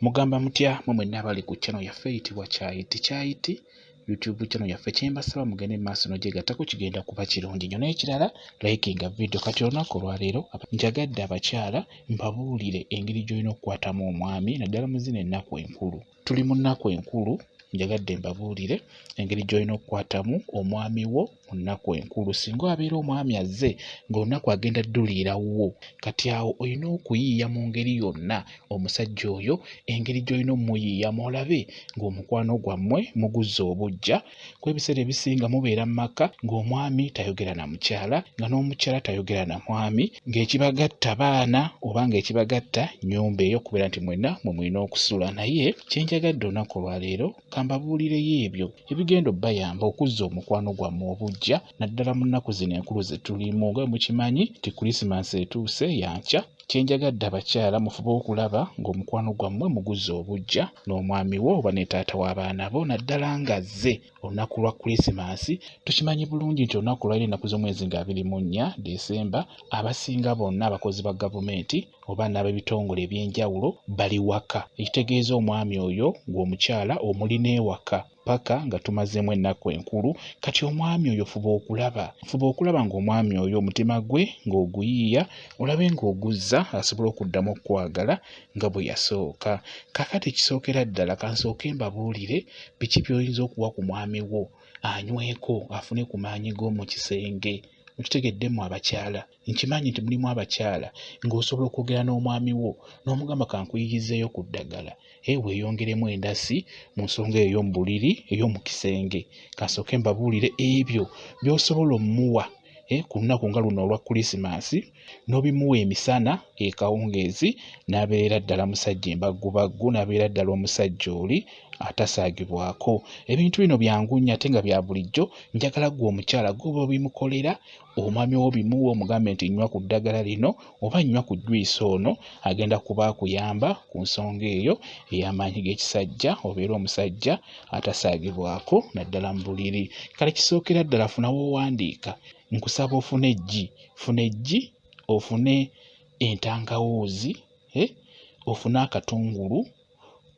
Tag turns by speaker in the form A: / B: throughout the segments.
A: Mugamba mutya mwe mwenna abali ku channel yaffe eyitibwa Kyayiti YouTube channel yaffe kyembasaba mugende maaso n'ogyegattako kigenda kuba kirungi nnyo. N'ekirala likinga video kati olunaku olwaleero njagadde abakyala mbabuulire engeri gy'olina okukwatamu omwami naddala mu zino ennaku enkulu. Tuli mu nnaku enkulu, njagadde mbabuulire engeri gy'olina okukwatamu omwami wo mu nnaku enkulu. Singa abeera omwami azze ng'olunaku agenda ddulirawo, kati awo olina okuyiiya mu ngeri yonna omusajja oyo engeri gy'olina ommuyiiyamu olabe ng'omukwano gwammwe muguzza obuggya. Kuba ebiseera ebisinga mubeera mu maka ng'omwami tayogera na mukyala, nga n'omukyala tayogera na mwami, ng'ekibagatta baana oba ng'ekibagatta nnyumba eyo kubeera nti mwenna mwe mulina okusula. Naye kyenjagadde olunaku olwaleero kambabuulireyo ebyo ebigenda obbayamba okuzza omukwano gwammwe obuggya naddala mu nnaku zino enkulu ze tulimu. Nga mukimanyi ti Krisimansi etuuse yankya. Kyenjagadde abakyala mufube okulaba ng'omukwano gwammwe muguzza obuggya n'omwami wo oba ne taata w'abaana bo naddala ng'azze olunaku lwa Krisimansi. Tukimanyi bulungi nti olunaku lwali ennaku z'omwezi nga 24 Desemba, abasinga bonna abakozi ba gavumenti oba n'ab'ebitongole eby'enjawulo bali waka, ekitegeeza omwami oyo ng'omukyala omulina ewaka paka nga tumazeemu ennaku enkulu. Kati omwami oyo fuba okulaba ng'omwami oyo omutima gwe ng'oguyiiya olabe ng'oguzza asobola okuddamu okukwagala nga bwe yasooka. Kakati kisookera ddala kansooke mbabuulire biki by'oyinza okuwa ku mwami wo anyweko afune ku maanyi g'omu kisenge. Mukitegeddemu abakyala, nkimanyi nti mulimu abakyala ng'osobola okwogera n'omwami wo n'omugamba kankuyiyizeeyo ku ddagala weeyongeremu endasi mu nsonga ey'omu buliri ey'omu kisenge. Kansooke mbabuulire ebyo by'osobola omuwa ku lunaku nga luno olwa Krisimansi, n'obimuwa emisana ekawungeezi, n'abeera ddala musajja embagubaggu, n'abeera ddala omusajja oli atasaagibwako. Ebintu bino byangu nnyo ate nga bya bulijjo. Njagala ggwe omukyala gw'oba obimukolera omwami wo bimuwa omugambe nti nnywa ku ddagala lino oba nnywa ku juyisi ono, agenda kuba akuyamba ku nsonga eyo ey'amaanyi g'ekisajja, obeera omusajja atasaagibwako naddala mu buliri. Kale kisookera ddala funa w'owandiika, nkusaba ofune eggi, ofune entangawuuzi, ofune akatungulu,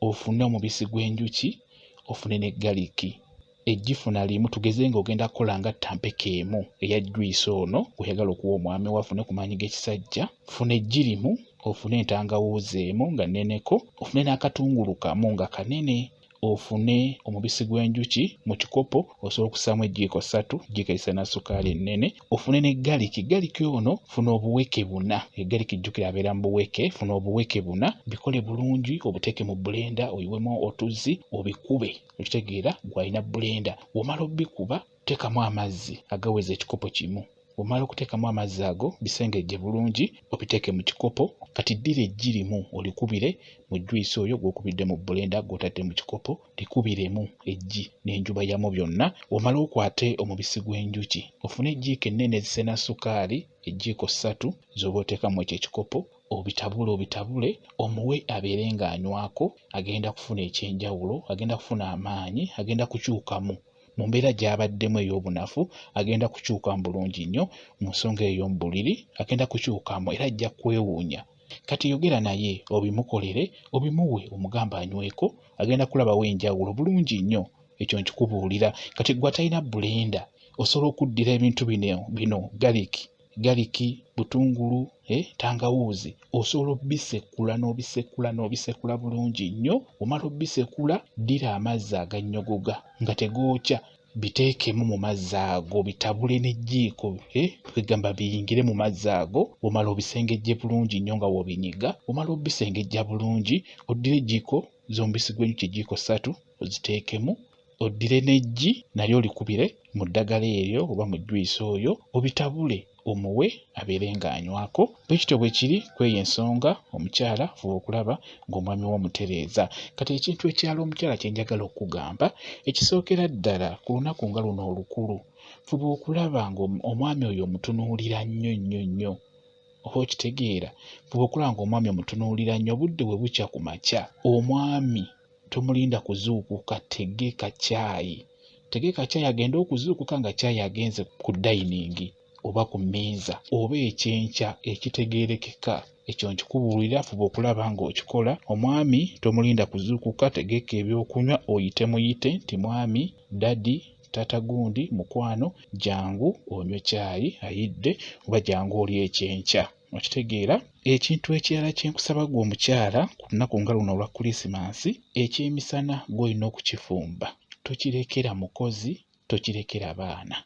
A: ofune omubisi gw'enjuki, ofune ne galiki. Eggi funa limu, tugeze ng'ogenda kukola nga ttampeko emu eya juyisi ono oyagala okuwa omwami wo afune ku maanyi g'ekisajja. Funa eggi limu, ofune entangawuuzi emu nga nneneko, ofune n'akatungulu kamu nga kanene, ofune omubisi gw'enjuki mu kikopo osobola okusaamu ejjiiko 3, ejjiiko esana ssukaali ennene, ofune ne galiki ono funa obuweke 4. Egaliki jjukira abeera mu buweke, funa obuweke 4, bikole bulungi obuteeke mu blender, oyiwemu otuzzi obikube. Okitegeera gw'alina blender. Womala obikuba teekamu amazzi agaweza ekikopo kimu. Omala okuteekamu amazzi ago bisengejje bulungi obiteeke mu kikopo. Kati ddira eggi limu olikubire mu juyisi oyo gw'okubidde mu blender gw'otadde mu kikopo, likubiremu eggi n'enjuba yamu byonna. Omala okwate omubisi gw'enjuki, ofune ejjiiko ennene ezisena ssukaali, ejjiiko 3 z'oba oteekamu ekyo ekikopo, obitabule omuwe abeere ng'anywako. Agenda kufuna ekyenjawulo, agenda kufuna amaanyi, agenda kukyukamu mu mbeera gy'abaddemu ey'obunafu, agenda kukyukamu bulungi nnyo mu nsonga ey'omu buliri, agenda kukyukamu era ajja kwewuunya. Kati yogera naye obimukolere, obimuwe omugamba anyweko, agenda kulabawo enjawulo bulungi nnyo. Ekyo nkikubuulira. Kati gwe atalina blender osobola okuddira ebintu bino galiki, butungulu, tangawuuzi, osobola n'obisekula bulungi nnyo. Omala obisekula, ddira amazzi agannyogoga nga tegookya, biteekemu mu mazzi ago, bitabule n'ejjiiko, kwegamba biyingire mu mazzi ago. Omala obisengejje bulungi nnyo nga w'obinyiga. Omala obisengejja bulungi, oddire ejjiiko z'omubisi gw'enjuki ejjiiko 3 oziteekemu, oddire n'eggi nalyo olikubire mu ddagala eryo oba mu juyisi oyo, obitabule omuwe abeere ng'anywako. Bwekityo bwe kiri kweyo ensonga omukyala fuba okulaba ng'omwami wo mutereeza. Kati ekintu ekyala omukyala kye njagala okugamba, ekisookera ddala ku lunaku nga luno olukulu, fuba okulaba ng'omwami oyo omutunuulira nnyo. Oba okitegeera, fuba okulaba ng'omwami omutunuulira nnyo. Obudde bwe bukya ku makya, omwami tomulinda kuzuukuka, tegeka caayi agende okuzuukuka nga caayi agenze ku dayiningi. oba ku mmeeza oba ekyenkya ekitegeerekeka. Ekyo nkikubuulira, fuba okulaba ng'okikola. Omwami tomulinda kuzuukuka, tegeka ebyokunywa oyite muyite nti mwami, dadi, taata gundi, mukwano, jangu onywe caayi ayidde, oba jangu oli ekyenkya. Okitegeera? Ekintu ekirala kye nkusaba ggwe omukyala ku lunaku nga luno olwa Kulisimasi, ekyemisana gw'olina okukifumba. Tokirekera mukozi, tokirekera baana.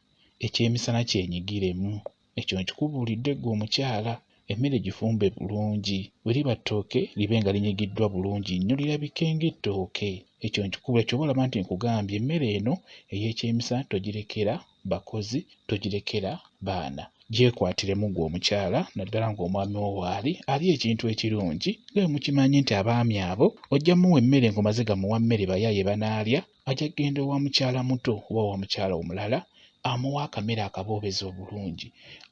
A: Ekyemisana kyenyigiremu. Ekyo nkikubuulidde ggwe omukyala. Emmere gifumbe bulungi. Bwe liba ttooke libe nga linyigiddwa bulungi nnyo lirabike ng'ettooke. Ekyo nkikubuulira, ky'oba olaba nti nkugambye emmere eno ey'ekyemisana togirekera bakozi, togirekera baana. Gyekwatiremu ggwe omukyala, naddala ng'omwami wo waali ali ekintu ekirungi. Nga bwe mukimanyi nti abaami abo ojja muwa emmere ng'omaze gamuwa mmere bayaaye banaalya, ajja kgenda owa mukyala muto oba owa mukyala omulala, amuwa akamere akaboobeza obulungi,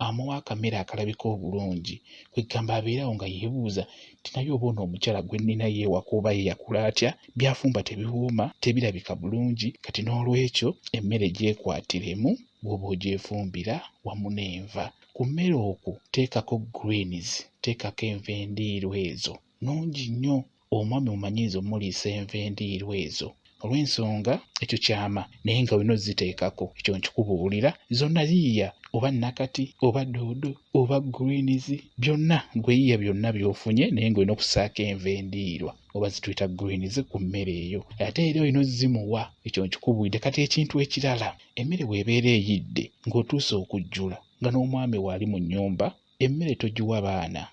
A: amuwa akamere akalabika obulungi, kwegamba abeerawo nga yeebuuza nti naye oba ono omukyala gwe nnina ye ewaka oba ye yakula atya, byafumba tebiwooma, tebirabika bulungi. Kati n'olwekyo emmere gyekwatiremu bw'oba ogyefumbira wamu n'enva. Ku mmere okwo teekako greens, teekako enva endiirwa ezo nnungi nnyo. Omwami mumanyiriza omuliisa enva endiirwa ezo. Olw'ensonga ekyo kyama, naye nga olina oziteekako. Ekyo nkikubuulira, zonna yiiya, oba nakati oba doodo oba greens, byonna gwe yiiya byonna by'ofunye, naye ng'olina okussaako enva endiirwa oba zituyita greens ku mmere eyo. Ate era olina ozimuwa. Ekyo nkikubuulidde. Kati ekintu ekirala, emmere bw'ebeera eyidde ng'otuuse okujjula nga n'omwami waali mu nnyumba, emmere togiwa baana.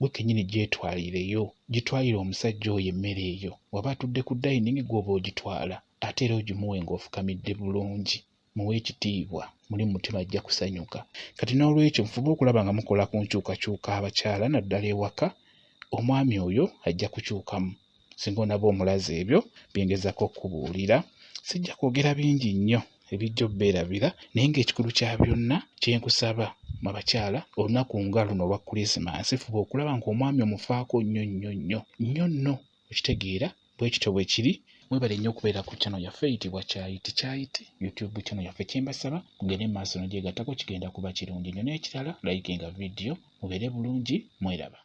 A: Gwe kennyini gyetwalireyo, gitwalire omusajja oyo emmere eyo. Waba atudde ku dayiningi gw'oba ogitwala, ate era ogimuwe ng'ofukamidde bulungi. Muwe ekitiibwa, muli mu mutima ajja kusanyuka. Kati n'olwekyo mufube okulaba nga mukola ku nkyukakyuka abakyala, naddala ewaka. Omwami oyo ajja kukyukamu. Singa onaba omulaze ebyo byengezako okubuulira, sijja kwogera bingi nnyo ebijja obbeerabira, naye ng'ekikulu kya byonna kye nkusaba mu abakyala olunaku nga luno olwa Kulisimasi, fuba okulaba ng'omwami omufaako nnyo nnyo nnyo nnyo nno. Okitegeera? Bwe kityo bwe kiri. Mwebale nnyo okubeera ku channel yaffe eyitibwa Kyayiti YouTube channel yaffe. Kye mbasaba mugende mu maaso n'ogyegattako, kigenda kuba kirungi nnyo. N'ekirala, likinga video, mubeere bulungi, mweraba.